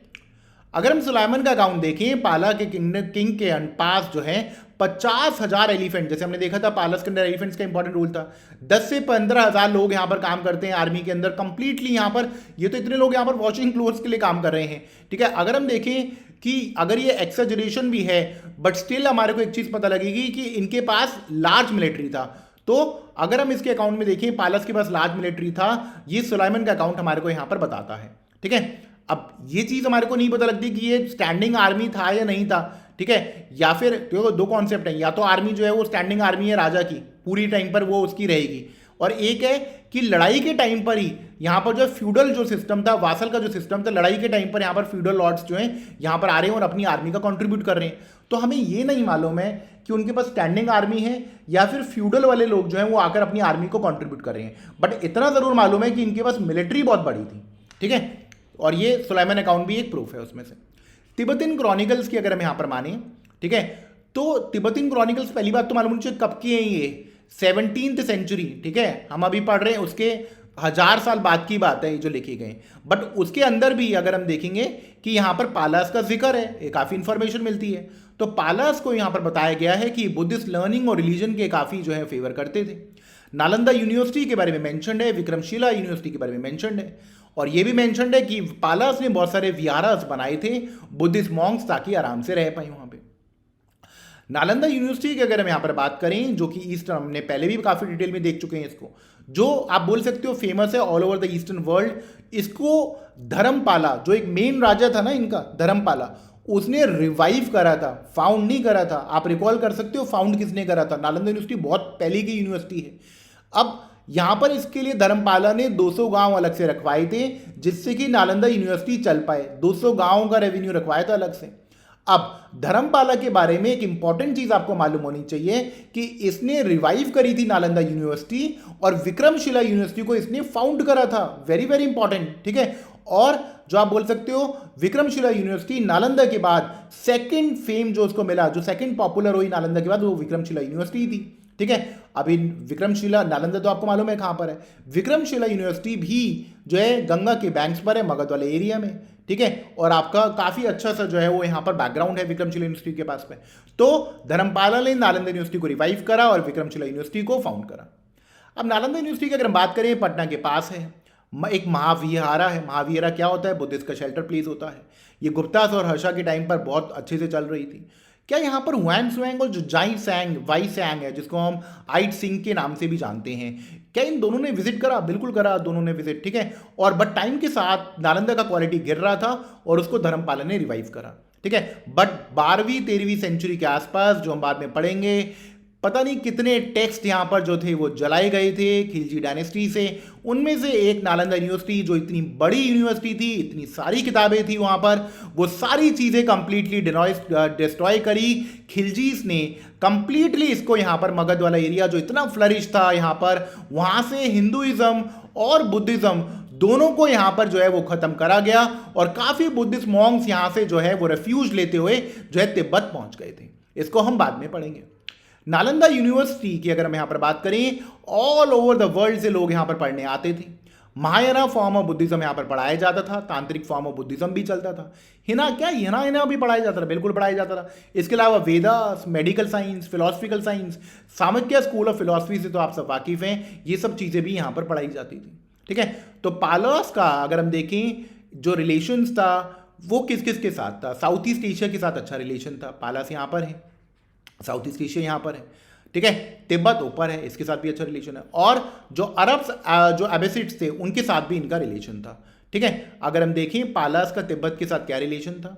अगर हम सुलाइमान का अकाउंट देखें, पाला के किंग के पास जो है 50,000 एलिफेंट, जैसे हमने देखा था पालस के अंदर एलिफेंट्स का इंपॉर्टेंट रोल था। 10 से 15,000 लोग यहाँ पर काम करते हैं आर्मी के अंदर कंप्लीटली। यहाँ पर ये तो इतने लोग यहाँ पर वॉचिंग क्लोथ्स के लिए काम कर रहे हैं। ठीक है, अगर हम देखें कि अगर ये एक्सजेरेशन भी है, बट स्टिल हमारे को एक चीज़ पता लगेगी कि इनके पास लार्ज मिलिट्री था। तो अगर हम इसके अकाउंट में देखें, पालस के पास लार्ज मिलिट्री था, ये सुलाइमान का अकाउंट हमारे को यहाँ पर बताता है। ठीक है, अब ये चीज़ हमारे को नहीं पता लगती कि ये स्टैंडिंग आर्मी था या नहीं था। ठीक है, या फिर तो दो कॉन्सेप्ट हैं, या तो आर्मी जो है वो स्टैंडिंग आर्मी है राजा की, पूरी टाइम पर वो उसकी रहेगी, और एक है कि लड़ाई के टाइम पर ही यहाँ पर जो फ्यूडल जो सिस्टम था, वासल का जो सिस्टम था, लड़ाई के टाइम पर यहाँ पर फ्यूडल लॉर्ड्स जो हैं यहाँ पर आ रहे हैं और अपनी आर्मी का कंट्रीब्यूट कर रहे हैं। तो हमें ये नहीं मालूम है कि उनके पास स्टैंडिंग आर्मी है या फिर फ्यूडल वाले लोग जो हैं वो आकर अपनी आर्मी को कंट्रीब्यूट कर रहे हैं, बट इतना ज़रूर मालूम है कि इनके पास मिलिट्री बहुत बड़ी थी। ठीक है, और ये सुलाइमान अकाउंट भी एक प्रूफ है उसमें से। तिब्बतियन क्रॉनिकल्स की अगर हम यहाँ पर माने, ठीक है, तो तिब्बतियन क्रॉनिकल्स पहली बात तो मालूम होनी चाहिए कब की है ये? 17th सेंचुरी, ठीक है, हम अभी पढ़ रहे हैं उसके 1000 साल बाद की बात है ये जो लिखी गई। बट उसके अंदर भी अगर हम देखेंगे कि यहाँ पर पालास का जिक्र है, ये काफ़ी इंफॉर्मेशन मिलती है। तो पालास को यहाँ पर बताया गया है कि बुद्धिस्ट लर्निंग और रिलीजन के काफ़ी जो है फेवर करते थे। नालंदा यूनिवर्सिटी के बारे में मेंशन्ड है, विक्रमशिला यूनिवर्सिटी के बारे में मेंशन्ड है, और ये भी मेंशन्ड है कि पालास ने बहुत सारे विहारास बनाए थे बुद्धिस्ट मॉन्क्स ताकि आराम से रह पाए वहाँ पे। नालंदा यूनिवर्सिटी की अगर हम यहाँ पर बात करें, जो कि ईस्ट, हमने पहले भी काफ़ी डिटेल में देख चुके हैं इसको, जो आप बोल सकते हो फेमस है all over the eastern world. इसको धर्मपाला, जो एक मेन राजा था ना इनका, धर्मपाला, उसने रिवाइव करा था, फाउंड नहीं करा था। आप रिकॉल कर सकते हो फाउंड किसने करा था? नालंदा यूनिवर्सिटी बहुत पहले की यूनिवर्सिटी है। अब यहाँ पर इसके लिए धर्मपाला ने 200 गांव अलग से रखवाए थे जिससे कि नालंदा यूनिवर्सिटी चल पाए। 200 गांवों का रेवेन्यू रखवाया था अलग से। अब धर्मपाला के बारे में एक इंपॉर्टेंट चीज आपको मालूम होनी चाहिए कि इसने रिवाइव करी थी नालंदा यूनिवर्सिटी, और विक्रमशिला यूनिवर्सिटी को इसने फाउंड करा था। वेरी वेरी इंपॉर्टेंट, ठीक है। और जो आप बोल सकते हो विक्रमशिला यूनिवर्सिटी नालंदा के बाद सेकंड फेम जो उसको मिला, जो सेकंड पॉपुलर हुई नालंदा के बाद, वो विक्रमशिला यूनिवर्सिटी थी, ठीक है। अभी विक्रमशिला, नालंदा तो आपको मालूम है कहां पर है। विक्रमशिला यूनिवर्सिटी भी जो है गंगा के बैंक्स पर है, मगध वाले एरिया में, ठीक है। और आपका काफी अच्छा सा जो है वो यहाँ पर बैकग्राउंड है विक्रमशिला यूनिवर्सिटी के पास में। तो धर्मपाला ने नालंदा यूनिवर्सिटी को रिवाइव करा और विक्रमशिला यूनिवर्सिटी को फाउंड करा। अब नालंदा यूनिवर्सिटी की अगर हम बात करें, पटना के पास है, एक महाविहारा है। महाविहारा क्या होता है? बुद्धिस्ट का शेल्टर प्लेस होता है। ये गुप्तास और हर्षा के टाइम पर बहुत अच्छे से चल रही थी। क्या यहाँ पर हुआन सुएंग और जो जाई सैंग, वाई सैंग है, जिसको हम आइट सिंह के नाम से भी जानते हैं, क्या इन दोनों ने विजिट करा? बिल्कुल करा, दोनों ने विजिट, ठीक है। और बट टाइम के साथ नालंदा का क्वालिटी गिर रहा था और उसको धर्मपाला ने रिवाइव करा, ठीक है। बट 12वीं 13वीं सेंचुरी के आसपास, जो हम बाद में पढ़ेंगे, पता नहीं कितने टेक्स्ट यहाँ पर जो थे वो जलाए गए थे खिलजी डायनेस्टी से। उनमें से एक नालंदा यूनिवर्सिटी, जो इतनी बड़ी यूनिवर्सिटी थी, इतनी सारी किताबें थी वहाँ पर, वो सारी चीज़ें कंप्लीटली डिस्ट्रॉय करी खिलजीज ने। कंप्लीटली इसको यहाँ पर मगध वाला एरिया जो इतना फ्लरिश था यहाँ पर, वहाँ से हिंदुइज्म और बुद्धिज्म दोनों को यहाँ पर जो है वो खत्म करा गया, और काफ़ी बुद्धिस्ट मॉन्क्स यहाँ से जो है वो रेफ्यूज लेते हुए जो है तिब्बत पहुँच गए थे। इसको हम बाद में पढ़ेंगे। नालंदा यूनिवर्सिटी की अगर हम यहाँ पर बात करें, ऑल ओवर द वर्ल्ड से लोग यहाँ पर पढ़ने आते थे। महायाना फॉर्म ऑफ बुद्धिज्म यहाँ पर पढ़ाया जाता था, तांत्रिक फॉर्म ऑफ बुद्धिज्म भी चलता था। हिना भी पढ़ाया जाता था, बिल्कुल पढ़ाया जाता था। इसके अलावा Vedas, medical science, philosophical science, Samkhya school of philosophy से तो आप सब वाकिफ हैं, ये सब चीज़ें भी यहाँ पर पढ़ाई जाती थी, ठीक है। तो पालास का अगर हम देखें, जो रिलेशंस था वो किस किस के साथ था? साउथ ईस्ट एशिया के साथ अच्छा रिलेशन था। पालास यहाँ पर है, साउथ ईस्ट एशिया यहाँ पर है, ठीक है। तिब्बत ऊपर है, इसके साथ भी अच्छा रिलेशन है। और जो अरब्स, जो एबेसिड्स थे, उनके साथ भी इनका रिलेशन था, ठीक है। अगर हम देखें पालास का तिब्बत के साथ क्या रिलेशन था,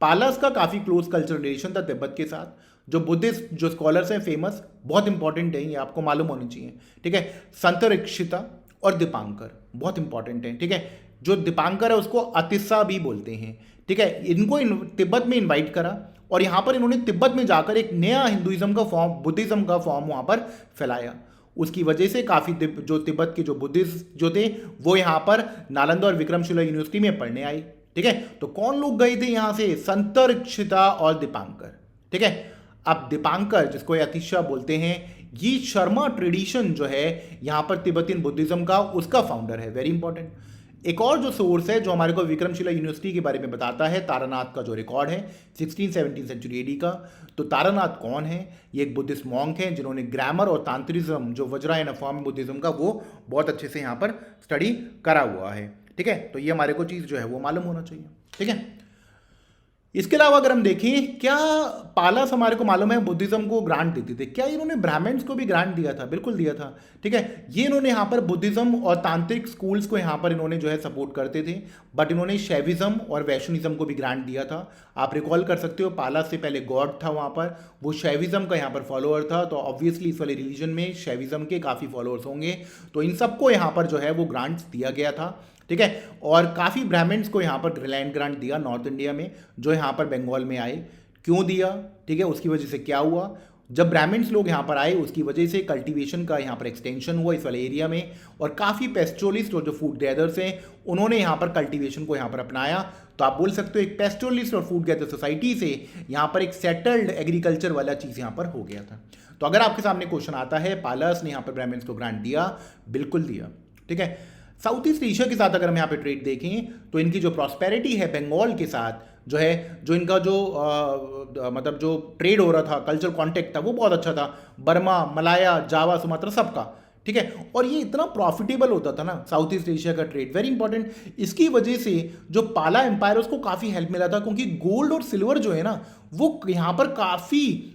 पालास का काफ़ी क्लोज कल्चरल रिलेशन था तिब्बत के साथ। जो बुद्धिस्ट जो स्कॉलर्स हैं फेमस, बहुत इंपॉर्टेंट है, ये आपको मालूम होनी चाहिए, ठीक है। संतरिक्षिता और दीपांकर बहुत इंपॉर्टेंट है, ठीक है। जो दीपांकर है उसको अतिस्सा भी बोलते हैं, ठीक है। इनको तिब्बत में इन्वाइट करा, और यहाँ पर इन्होंने तिब्बत में जाकर एक नया हिंदुइज्म का फॉर्म, बुद्धिज्म का फॉर्म वहाँ पर फैलाया। उसकी वजह से काफ़ी जो तिब्बत के जो बुद्धिस्ट जो थे वो यहाँ पर नालंदा और विक्रमशिला यूनिवर्सिटी में पढ़ने आए, ठीक है। तो कौन लोग गए थे यहाँ से? संतरिक्षिता और दीपांकर, ठीक है। अब दीपांकर, जिसको अतिशा बोलते हैं, ये शर्मा ट्रेडिशन जो है यहाँ पर तिब्बतियन बुद्धिज्म का, उसका फाउंडर है। Very important. एक और जो सोर्स है जो हमारे को विक्रमशिला यूनिवर्सिटी के बारे में बताता है, तारानाथ का जो रिकॉर्ड है 16-17 सेंचुरी एडी का। तो तारानाथ कौन है? ये एक बुद्धिस्ट मॉन्क हैं जिन्होंने ग्रामर और तांत्रिज्म, जो वज्रायन फॉर्म बुद्धिज्म का, वो बहुत अच्छे से यहाँ पर स्टडी करा हुआ है, ठीक है। तो ये हमारे को चीज़ जो है वो मालूम होना चाहिए, ठीक है। इसके अलावा अगर हम देखें, क्या पालास हमारे को मालूम है बुद्धिज्म को ग्रांट देते थे? क्या इन्होंने ब्राह्मण्स को भी ग्रांट दिया था? बिल्कुल दिया था, ठीक है। ये इन्होंने यहाँ पर बुद्धिज्म और तांत्रिक स्कूल्स को यहाँ पर इन्होंने जो है सपोर्ट करते थे, बट इन्होंने शैविज्म और वैष्णविज्म को भी ग्रांट दिया था। आप रिकॉल कर सकते हो, पालास से पहले गॉड था वहाँ पर, वो शैविज्म का यहाँ पर फॉलोअर था। तो ऑब्वियसली इस वाले रिलीजन में शैविज्म के काफ़ी फॉलोअर्स होंगे, तो इन सबको यहाँ पर जो है वो ग्रांट्स दिया गया था, ठीक है। और काफ़ी ब्राह्मण्स को यहाँ पर लैंड ग्रांट दिया नॉर्थ इंडिया में, जो यहाँ पर बंगाल में आए। क्यों दिया, ठीक है, उसकी वजह से क्या हुआ, जब ब्राह्मण्स लोग यहाँ पर आए उसकी वजह से कल्टीवेशन का यहाँ पर एक्सटेंशन हुआ इस वाले एरिया में, और काफ़ी पेस्टोरलिस्ट और जो फूड गैदर्स हैं उन्होंने यहाँ पर कल्टीवेशन को यहाँ पर अपनाया। तो आप बोल सकते हो एक पेस्टोरलिस्ट और फूड गैदर सोसाइटी से यहाँ पर एक सेटल्ड एग्रीकल्चर वाला चीज़ यहाँ पर हो गया था। तो अगर आपके सामने क्वेश्चन आता है पालास ने यहाँ पर ब्राह्मण्स को ग्रांट दिया, बिल्कुल दिया। ठीक है, साउथ ईस्ट एशिया के साथ अगर हम यहाँ पे ट्रेड देखें तो इनकी जो प्रॉस्पेरिटी है बंगाल के साथ जो है, जो इनका जो मतलब जो ट्रेड हो रहा था, कल्चर कॉन्टेक्ट था वो बहुत अच्छा था, बर्मा, मलाया, जावा, सुमात्रा सबका। ठीक है, और ये इतना प्रॉफिटेबल होता था ना साउथ ईस्ट एशिया का ट्रेड, वेरी इंपॉर्टेंट। इसकी वजह से जो पाला एम्पायर उसको काफ़ी हेल्प मिला था, क्योंकि गोल्ड और सिल्वर जो है ना वो यहाँ पर काफ़ी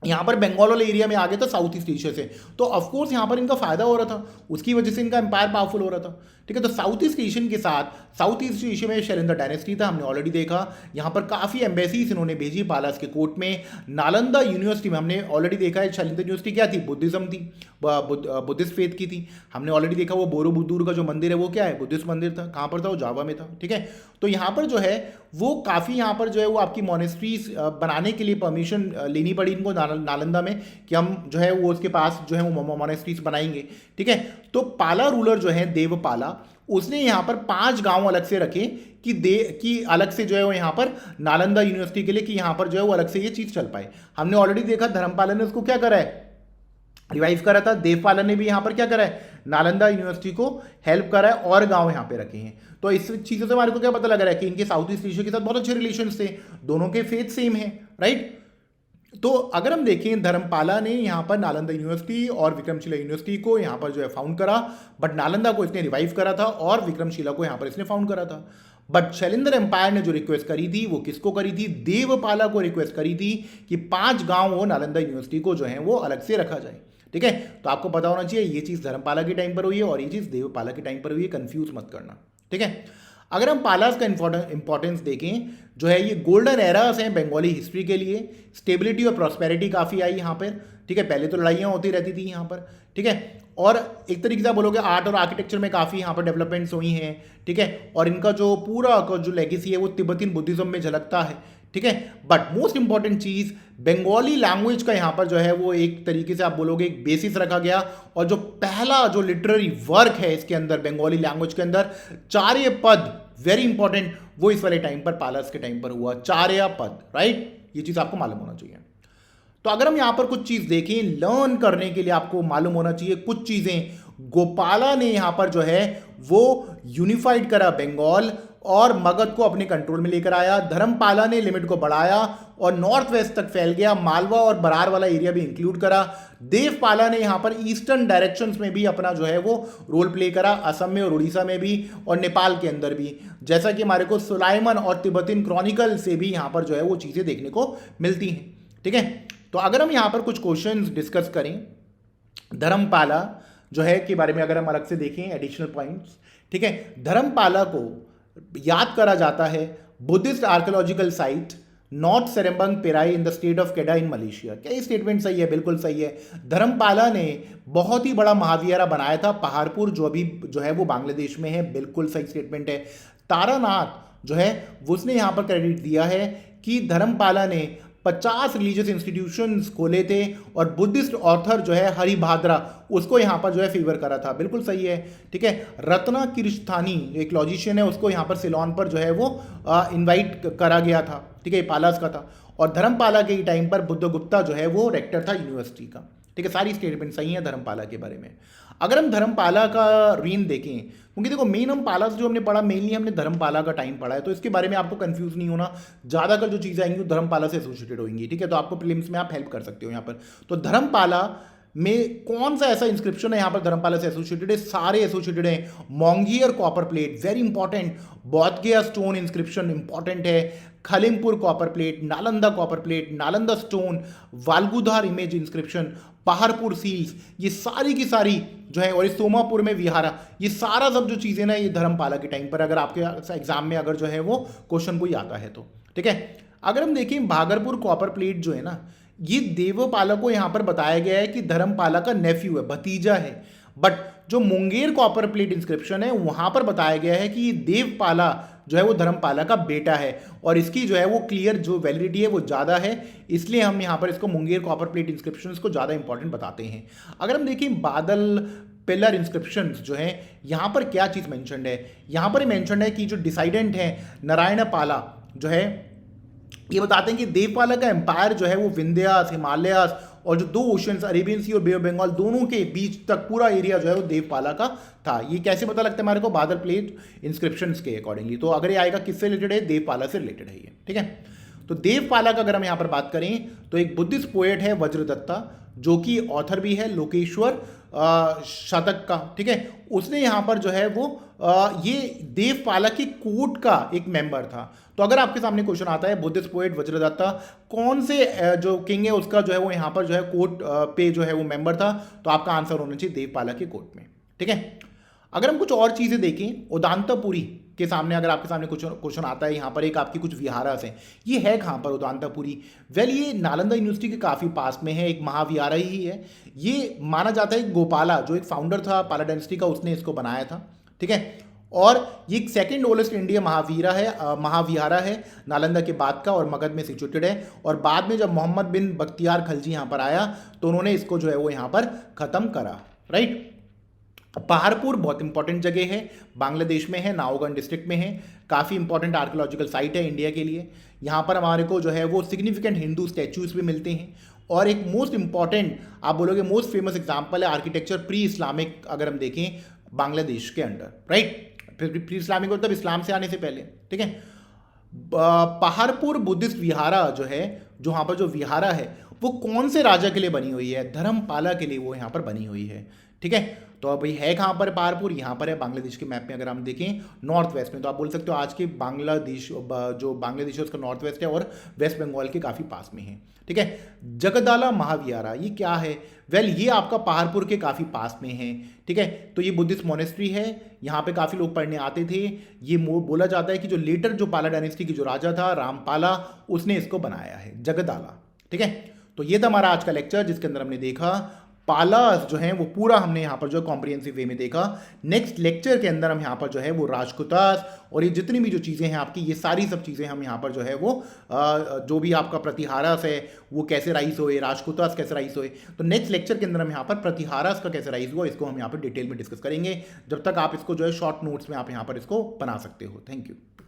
यहाँ पर बंगाल वाले एरिया में आ गया था साउथ ईस्ट एशिया से, तो ऑफकोर्स यहाँ पर इनका फायदा हो रहा था, उसकी वजह से इनका एम्पायर पावरफुल हो रहा था। ठीक है, तो साउथ ईस्ट एशियन के साथ साउथ ईस्ट एशिया में शैलेंद्र डायनेस्टी था, हमने ऑलरेडी देखा। यहाँ पर काफ़ी एम्बेसीज इन्होंने भेजी पालास के कोर्ट में। नालंदा यूनिवर्सिटी में हमने ऑलरेडी देखा है, शैलेंद्र यूनिवर्सिटी क्या थी, बुद्धिज्म थी, बुद्धिस्ट फेथ की थी। हमने ऑलरेडी देखा वो बोरोबुदूर का जो मंदिर है वो क्या है, बुद्धिस्ट मंदिर था। कहाँ पर था, वो जावा में था। ठीक है, तो यहाँ पर जो है वो काफ़ी यहाँ पर जो है वो आपकी मोनेस्ट्रीज बनाने के लिए परमिशन लेनी पड़ी इनको नालंदा में, कि हम जो है वो उसके पास जो है वो मोनेस्ट्रीज बनाएंगे। ठीक है, तो पाला रूलर जो है देवपाला, उसने यहाँ पर 5 गांव अलग से रखे कि अलग से जो है वो यहाँ पर नालंदा यूनिवर्सिटी के लिए, कि यहाँ पर जो है वो अलग से ये चीज़ चल पाए। हमने ऑलरेडी देखा धर्मपाला ने उसको क्या करा है, रिवाइव करा था। देवपाला ने भी यहाँ पर क्या करा है, नालंदा यूनिवर्सिटी को हेल्प करा है और गांव यहाँ पे रखे हैं। तो इस चीज़ों से हमारे को क्या पता लग रहा है कि इनके साउथ ईस्ट एशिया के साथ बहुत अच्छे रिलेशन थे, दोनों के फेथ सेम है, राइट। तो अगर हम देखें धर्मपाला ने यहाँ पर नालंदा यूनिवर्सिटी और विक्रमशिला यूनिवर्सिटी को यहाँ पर जो है फाउंड करा, बट नालंदा को इसने रिवाइव करा था और विक्रमशिला को यहाँ पर इसने फाउंड करा था। बट शैलेंद्र एम्पायर ने जो रिक्वेस्ट करी थी वो किसको करी थी, देवपाला को रिक्वेस्ट करी थी कि 5 गांव वो नालंदा यूनिवर्सिटी को जो है वो अलग से रखा जाए। ठीक है, तो आपको पता होना चाहिए ये चीज़ धर्मपाला के टाइम पर हुई है और ये चीज़ देवपाला के टाइम पर हुई है, कंफ्यूज मत करना। ठीक है, अगर हम पालास का इंपॉर्टेंस देखें जो है, ये गोल्डन एरास हैं बंगाली हिस्ट्री के लिए, स्टेबिलिटी और प्रॉस्पेरिटी काफ़ी आई यहाँ पर। ठीक है, पहले तो लड़ाइयाँ होती रहती थी यहाँ पर। ठीक है, और एक तरीके से आप बोलोगे आर्ट और आर्किटेक्चर में काफ़ी यहाँ पर डेवलपमेंट्स हुई हैं। ठीक है, और इनका जो पूरा जो लेगेसी है वो तिब्बतीन बुद्धिज्म में झलकता है। ठीक है, but most important cheese Bengali language का यहाँ पर जो है वो एक तरीके से आप बोलोगे एक बेसिस रखा गया, और जो पहला जो लिटरेरी वर्क है इसके अंदर बंगाली लैंग्वेज के अंदर, चार्य पद, वेरी इंपॉर्टेंट, वो इस वाले टाइम पर पालास के टाइम पर हुआ, चार्य पद, राइट। ये चीज़ आपको मालूम होना चाहिए। तो अगर हम यहाँ पर कुछ चीज़ देखें लर्न करने के लिए, आपको मालूम होना चाहिए कुछ चीज़ें। गोपाला ने यहाँ पर जो है वो यूनिफाइड करा बंगाल और मगध को अपने कंट्रोल में लेकर आया। धर्मपाला ने लिमिट को बढ़ाया और नॉर्थ वेस्ट तक फैल गया, मालवा और बरार वाला एरिया भी इंक्लूड करा। देवपाला ने यहाँ पर ईस्टर्न डायरेक्शंस में भी अपना जो है वो रोल प्ले करा, असम में और उड़ीसा में भी और नेपाल के अंदर भी, जैसा कि हमारे को सुलाइमन और तिब्बतिन क्रॉनिकल से भी यहाँ पर जो है वो चीज़ें देखने को मिलती हैं। ठीक है, तो अगर हम यहाँ पर कुछ क्वेश्चंस डिस्कस करें धर्मपाला जो है के बारे में, अगर हम अलग से देखें एडिशनल पॉइंट्स। ठीक है, धर्मपाला को याद करा जाता है Buddhist archaeological site north Seberang Perai in the state of Kedah in Malaysia. क्या ये स्टेटमेंट सही है? बिल्कुल सही है। धर्मपाला ने बहुत ही बड़ा महाविहारा बनाया था पहाड़पुर, जो अभी जो है वो बांग्लादेश में है, बिल्कुल सही स्टेटमेंट है। तारानाथ जो है उसने यहाँ पर क्रेडिट दिया है कि धर्मपाला ने 50 रिलीजियस इंस्टीट्यूशंस खोले थे और बुद्धिस्ट ऑथर जो है हरिभाद्रा उसको यहाँ पर जो है फेवर करा था, बिल्कुल सही है। ठीक है, रत्ना किर्स्थानी एक लॉजिशियन है, उसको यहाँ पर सिलोन पर जो है वो इनवाइट करा गया था। ठीक है, पालास का था। और धर्मपाला के टाइम पर बुद्धगुप्ता जो है वो रेक्टर था यूनिवर्सिटी का। ठीक है, सारी स्टेटमेंट सही है धर्मपाला के बारे में। अगर हम धर्मपाला का रीन देखें, क्योंकि देखो मेन हम पालास जो हमने पढ़ा मेनली हमने धर्मपाला का टाइम पढ़ा है, तो इसके बारे में आपको कंफ्यूज नहीं होना, ज़्यादातर जो चीज़ें आएंगी वो धर्मपाला से एसोसिएटेड होंगी। ठीक है, तो आपको प्रीलिम्स में आप हेल्प कर सकते हो यहाँ पर। तो धर्मपाला में कौन सा ऐसा इंस्क्रिप्शन है यहाँ पर धर्मपाला से एसोसिएटेड है? सारे एसोसिएटेड हैं। Monghyr copper plate very important, Bodhgaya stone inscription important है, Khalimpur copper plate, Nalanda copper plate, Nalanda stone, Valgudar image inscription, Paharpur seals, ये सारी की सारी जो है, और इस सोमापुर में विहारा, ये सारा सब जो चीज़ें ना ये धर्मपाला के टाइम पर अगर आपके एग्जाम में अगर जो है वो क्वेश्चन कोई आता है तो। ठीक है, अगर हम देखें भागलपुर कॉपर प्लेट जो है ना, ये देवपाला को यहाँ पर बताया गया है कि धर्मपाला का नेफ्यू है, भतीजा है। बट जो मुंगेर कॉपर प्लेट इंस्क्रिप्शन है वहां पर बताया गया है कि ये देवपाला जो है वो धर्मपाला का बेटा है और इसकी जो है वो क्लियर जो वैलिडिटी है वो ज़्यादा है, इसलिए हम यहाँ पर इसको मुंगेर कॉपर प्लेट इंस्क्रिप्शन को ज़्यादा इंपॉर्टेंट बताते हैं। अगर हम देखें बादल पिलर इंस्क्रिप्शन जो है यहाँ पर क्या चीज़ मैंशनड है, यहाँ पर मैंशनड है कि जो डिसाइडेंट है नारायण पाला जो है ये बताते हैं कि देवपाला का एम्पायर जो है वो विंध्यास, हिमालयास और जो दो ओशंस अरेबियन सी और बे ऑफ बंगाल दोनों के बीच तक पूरा एरिया जो है वो देवपाला का था। ये कैसे पता लगता है हमारे को, बादल प्लेट इंस्क्रिप्शंस के अकॉर्डिंगली। तो अगर ये आएगा किससे रिलेटेड है, देवपाला से रिलेटेड है ये, ठीक है। तो देवपाला का अगर हम यहाँ पर बात करें तो एक बुद्धिस्ट पोएट है वज्रदत्ता, जो कि ऑथर भी है लोकेश्वर शतक का, ठीक है। उसने यहाँ पर जो है वो ये देवपाला की कोर्ट का एक मेंबर था। तो अगर आपके सामने क्वेश्चन आता है बुद्धिस्ट पोएट वज्रदत्ता कौन से जो किंग है उसका जो है वो यहाँ पर जो है कोर्ट पे जो है वो मेंबर था, तो आपका आंसर होना चाहिए देवपाला के कोर्ट में, ठीक है। अगर हम कुछ और चीज़ें देखें, उदांतापुरी के सामने अगर आपके सामने कुछ क्वेश्चन आता है, यहाँ पर एक आपकी कुछ विहारास है, ये है कहाँ पर उदांतापुरी? वेल ये नालंदा यूनिवर्सिटी के काफ़ी पास में है, एक महाविहारा ही है। ये माना जाता है गोपाला जो एक फाउंडर था पाला डायनेस्टी का, उसने इसको बनाया था, ठीक है। और ये एक सेकेंड ओल्डेस्ट इंडिया महाविहारा है नालंदा के बाद का, और मगध में सिचुएटेड है। और बाद में जब मोहम्मद बिन बख्तियार खलजी यहाँ पर आया तो उन्होंने इसको जो है वो यहाँ पर ख़त्म करा, राइट। पहाड़पुर बहुत इंपॉर्टेंट जगह है, बांग्लादेश में है, नाओगन डिस्ट्रिक्ट में है, काफ़ी इंपॉर्टेंट आर्कियोलॉजिकल साइट है इंडिया के लिए। यहाँ पर हमारे को जो है वो सिग्निफिकेंट हिंदू स्टैचूज भी मिलते हैं। और एक मोस्ट इंपॉर्टेंट आप बोलोगे मोस्ट फेमस एग्जाम्पल है आर्किटेक्चर प्री इस्लामिक, अगर हम देखें बांग्लादेश के अंडर, राइट। प्री इस्लामिक मतलब इस्लाम से आने से पहले, ठीक है। पहाड़पुर बुद्धिस्ट विहारा जो है, जो यहाँ पर जो विहारा है वो कौन से राजा के लिए बनी हुई है? धर्मपाला के लिए वो यहाँ पर बनी हुई है, ठीक है। तो अब ये है कहाँ पर पहाड़पुर? यहाँ पर है बांग्लादेश के मैप में अगर हम देखें नॉर्थ वेस्ट में, तो आप बोल सकते हो आज के बांग्लादेश जो बांग्लादेश है उसका नॉर्थ वेस्ट है और वेस्ट बंगाल के काफ़ी पास में है, ठीक है। जगदाला महाविहारा ये क्या है? वेल ये आपका पहाड़पुर के काफ़ी पास में है, ठीक है। तो ये बुद्धिस्ट मोनेस्ट्री है, यहाँ पे काफ़ी लोग पढ़ने आते थे। ये बोला जाता है कि जो लेटर जो पाला डायनेस्टी की जो राजा था रामपाला, उसने इसको बनाया है जगदाला, ठीक है। तो ये था हमारा आज का लेक्चर जिसके अंदर हमने देखा पालास जो है वो पूरा हमने यहाँ पर जो कॉम्प्रिहेंसिव वे में देखा। नेक्स्ट लेक्चर के अंदर हम यहाँ पर जो है वो राजकुतास और ये जितनी भी जो चीज़ें हैं आपकी, ये सारी सब चीज़ें हम यहाँ पर जो है वो जो भी आपका प्रतिहारस है वो कैसे राइज हुए, राजकुतास कैसे राइज हुए, तो नेक्स्ट लेक्चर के अंदर हम यहाँ पर प्रतिहारस का कैसे राइज हुआ इसको हम यहाँ पर डिटेल में डिस्कस करेंगे। जब तक आप इसको जो है शॉर्ट नोट्स में आप यहाँ पर इसको बना सकते हो। Thank you.